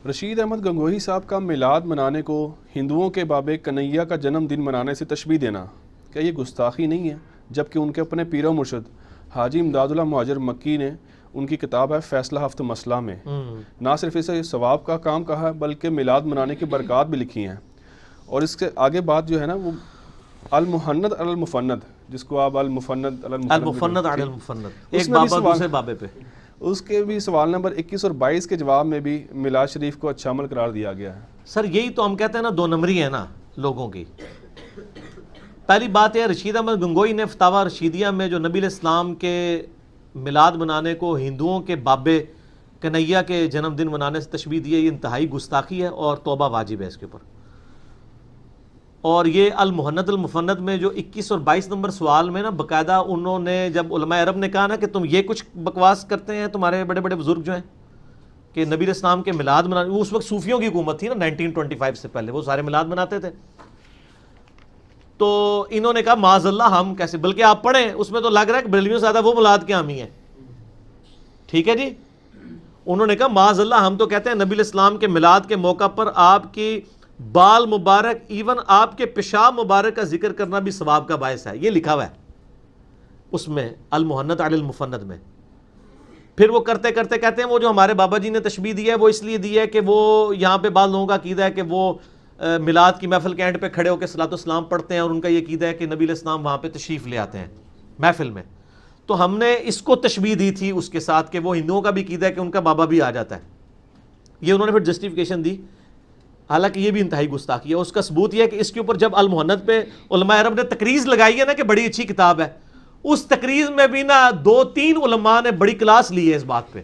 رشید احمد گنگوہی صاحب کا میلاد منانے کو ہندوؤں کے بابے کنہیا کا جنم دن منانے سے تشبیہ دینا کیا یہ گستاخی نہیں ہے؟ جبکہ ان کے اپنے پیر و مرشد حاجی امداد اللہ مہاجر مکی نے ان کی کتاب ہے فیصلہ ہفت مسئلہ میں نہ صرف اسے ثواب کا کام کہا ہے بلکہ میلاد منانے کی برکات بھی لکھی ہیں، اور اس کے آگے بات جو ہے نا وہ المحند علی المفند، جس کو آپ المفند علی المفند ایک بابا دوسرے بابے پہ، اس کے بھی سوال نمبر 21 اور 22 کے جواب میں بھی میلاد شریف کو اچھا عمل قرار دیا گیا ہے۔ سر یہی تو ہم کہتے ہیں نا، دو نمبری ہے نا لوگوں کی۔ پہلی بات ہے رشید احمد گنگوہی نے فتاوی رشیدیہ میں جو نبی علیہ السلام کے میلاد منانے کو ہندوؤں کے بابے کنہیا کے جنم دن منانے سے تشبیہ دی ہے، یہ انتہائی گستاخی ہے اور توبہ واجب ہے اس کے اوپر۔ اور یہ المحند المفند میں جو 21 اور 22 نمبر سوال میں نا باقاعدہ انہوں نے، جب علماء عرب نے کہا نا کہ تم یہ کچھ بکواس کرتے ہیں تمہارے بڑے بڑے بزرگ جو ہیں کہ نبی علیہ السلام کے میلاد منانے، وہ اس وقت صوفیوں کی حکومت تھی نا 1925 سے پہلے، وہ سارے میلاد مناتے تھے، تو انہوں نے کہا معاذ اللہ ہم کیسے، بلکہ آپ پڑھیں اس میں تو لگ رہا ہے کہ بریلویوں سے زیادہ وہ میلاد کے حامی ہیں، ٹھیک ہے جی۔ انہوں نے کہا معاذ اللہ ہم تو کہتے ہیں نبی علیہ السلام کے میلاد کے موقع پر آپ کی بال مبارک ایون آپ کے پیشاب مبارک کا ذکر کرنا بھی ثواب کا باعث ہے، یہ لکھا ہوا ہے اس میں المحند علی المفند میں۔ پھر وہ کرتے کرتے کہتے ہیں وہ جو ہمارے بابا جی نے تشبیہ دی ہے وہ اس لیے دی ہے کہ وہ یہاں پہ بعض لوگوں کا عقیدہ ہے کہ وہ میلاد کی محفل کے اینڈ پہ کھڑے ہو کے صلاۃ والسلام پڑھتے ہیں، اور ان کا یہ عقیدہ ہے کہ نبی علیہ السلام وہاں پہ تشریف لے آتے ہیں محفل میں، تو ہم نے اس کو تشبیہ دی تھی اس کے ساتھ کہ وہ ہندوؤں کا بھی عقیدہ ہے کہ ان کا بابا بھی آ جاتا ہے، یہ انہوں نے پھر جسٹیفیکیشن دی، حالانکہ یہ بھی انتہائی گستاخی ہے۔ اس کا ثبوت یہ ہے کہ اس کے اوپر جب المحند پہ علماء عرب نے تقریض لگائی ہے نا کہ بڑی اچھی کتاب ہے، اس تقریض میں بھی نا 2-3 علماء نے بڑی کلاس لی ہے اس بات پہ،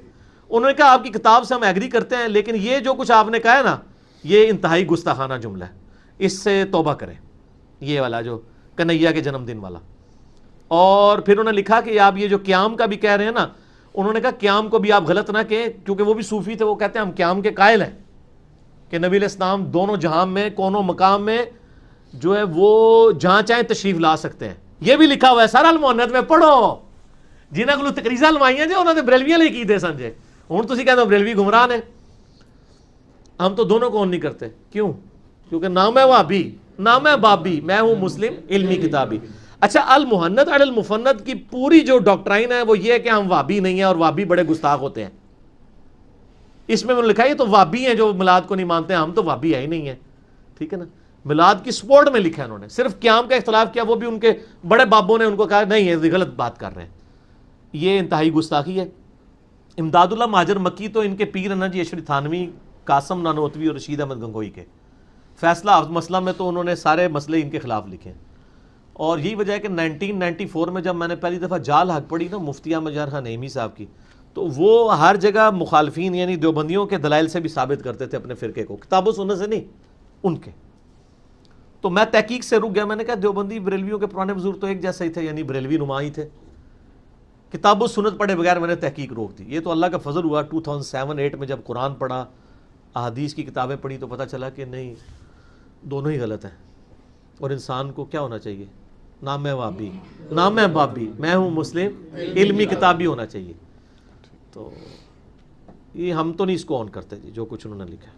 انہوں نے کہا آپ کی کتاب سے ہم ایگری کرتے ہیں لیکن یہ جو کچھ آپ نے کہا ہے نا یہ انتہائی گستاخانہ جملہ ہے، اس سے توبہ کریں، یہ والا جو کنہیا کے جنم دن والا۔ اور پھر انہوں نے لکھا کہ آپ یہ جو قیام کا بھی کہہ رہے ہیں نا، انہوں نے کہا قیام کو بھی آپ غلط نہ کہیں، کیونکہ وہ بھی صوفی تھے، وہ کہتے ہیں ہم قیام کے قائل ہیں کہ نبی علیہ السلام دونوں جہاں میں کونوں مقام میں جو ہے وہ جہاں چاہیں تشریف لا سکتے ہیں، یہ بھی لکھا ہوا ہے سارا المحند میں، پڑھو جنہاں کو تقریضاں لوائیاں جی انہوں نے بریلویاں لے کی سمجھے، ہوں تسی کہتے ہو بریلوی گمراہ نے، ہم تو دونوں کو نہیں کرتے، کیوں؟ کیونکہ نام ہے وہابی، نام ہے بابی، میں ہوں مسلم علمی کتابی۔ اچھا المحند علی المفند کی پوری جو ڈاکٹرائن ہے وہ یہ ہے کہ ہم وہابی نہیں ہیں اور وہابی بڑے گستاخ ہوتے ہیں، اس میں لکھا ہے یہ تو وہابی ہیں جو میلاد کو نہیں مانتے ہیں، ہم تو وہابی ہے ہی نہیں ہیں، ٹھیک ہے نا، میلاد کی سپورٹ میں لکھا ہے انہوں نے، صرف قیام کا اختلاف کیا، وہ بھی ان کے بڑے بابوں نے ان کو کہا نہیں یہ غلط بات کر رہے ہیں، یہ انتہائی گستاخی ہے۔ امداد اللہ مہاجر مکی تو ان کے پیر ہیں نا جی، اشری تھانوی، قاسم نانوتوی اور رشید احمد گنگوہی کے، فیصلہ مسئلہ میں تو انہوں نے سارے مسئلے ان کے خلاف لکھے ہیں، اور یہی وجہ ہے کہ 1994 میں جب میں نے پہلی دفعہ جال حق پڑھی نا مفتی احمد ظاہر خان نعیمی صاحب کی، تو وہ ہر جگہ مخالفین یعنی دیوبندیوں کے دلائل سے بھی ثابت کرتے تھے اپنے فرقے کو، کتاب و سنت سے نہیں ان کے، تو میں تحقیق سے رک گیا، میں نے کہا دیوبندی بریلویوں کے پرانے بزرگ تو ایک جیسے ہی تھے، یعنی بریلوی نما ہی تھے، کتاب و سنت پڑھے بغیر میں نے تحقیق روک دی۔ یہ تو اللہ کا فضل ہوا 2007-8 میں جب قرآن پڑھا، احادیث کی کتابیں پڑھی تو پتہ چلا کہ نہیں دونوں ہی غلط ہیں، اور انسان کو کیا ہونا چاہیے، نام ہے وہابی، نام ہے بابی، میں ہوں مسلم علمی کتابی ہونا چاہیے۔ تو یہ ہم تو نہیں اس کو آن کرتے جی، جو کچھ انہوں نے لکھا ہے۔